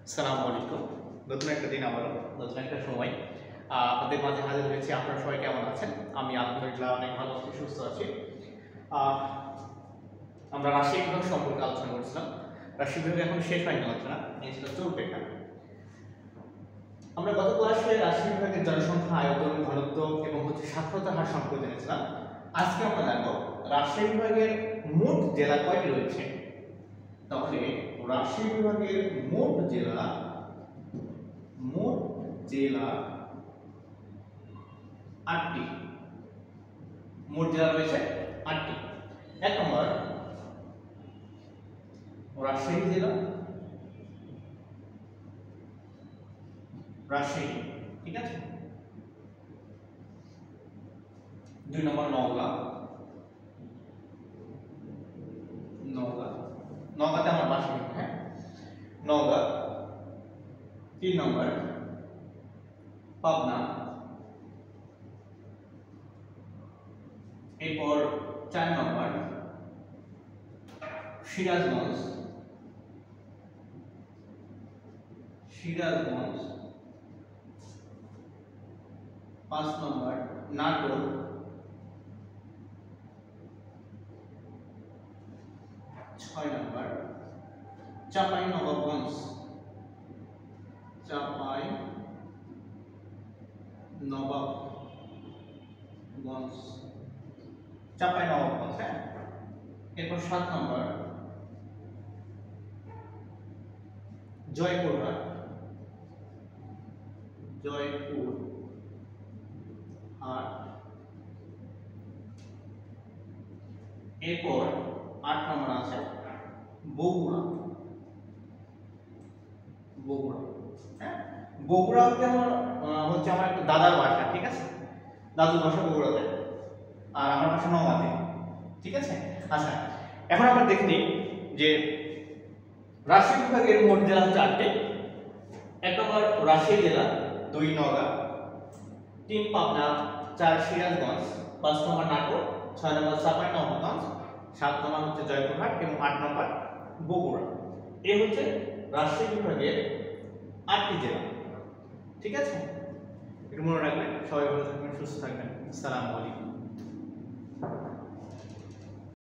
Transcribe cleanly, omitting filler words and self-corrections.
আসসালামু আলাইকুম। নতুন একটা দিন আবারও নতুন একটা সময় আপনাদের মাঝে হাজির হয়েছি। আপনারা সবাই কেমন আছেন? আমি আলহামদুলিল্লাহ অনেক ভালো আছি, সুস্থ আছি। আহ, আমরা রাজশাহী বিভাগ সম্পর্কে আলোচনা করছিলাম। রাজশাহী বিভাগ এখন শেষ হয়নি আলোচনা, এই ছিল চলবে এটা। আমরা গত ক্লাসে রাজশাহী বিভাগের জনসংখ্যা, আয়তন, ঘনত্ব এবং সাক্ষরতার হার সম্পর্কে জেনেছিলাম। আজকে আমরা জানবো রাজশাহী বিভাগের মোট জেলা কয়টি রয়েছে। তাহলে রাজশাহী বিভাগের মোট জেলা 8টি। মোট জেলা রয়েছে 8টি। 1 নম্বর রাজশাহী জেলা, রাজশাহী, ঠিক আছে। 2 নম্বর নওগাঁ, নওগাঁতে আমার বাসা, হ্যাঁ, নওগাঁ। 3 নম্বর পাবনা, এরপর 4 নম্বর সিরাজগঞ্জ, 5 নম্বর নাটোর, 6 নম্বর চাঁপাইনবাবগঞ্জ, 'চাঁপাইনবাবগঞ্জ', হ্যাঁ। এরপর 7 নম্বর জয়পুরহাট, এরপর 8 নম্বর আছে বগুড়া, হ্যাঁ। বগুড়া হচ্ছে আমার একটা দাদার বাসা, ঠিক আছে। দাদুর বাসা বগুড়াতে, আর আমার বাসা নওগাঁতে, ঠিক আছে। আচ্ছা, এখন আমরা দেখে নিই যে রাজশাহী বিভাগের মোট জেলা হচ্ছে 8টি। 1 নম্বর রাজশাহী জেলা, 2 নওগাঁ, 3 পাবনা, 4 সিরাজগঞ্জ, 5 নম্বর নাটোর, 6 নম্বর চাঁপাইনবাবগঞ্জ, 7 নম্বর হচ্ছে জয়পুরহাট এবং 8 নম্বর বগুড়া। এই হচ্ছে রাজশাহী বিভাগের 8টি জেলা, ঠিক আছে। একটু মনে রাখবেন। সবাই ভালো থাকবেন, সুস্থ থাকবেন। আসসালামু আলাইকুম।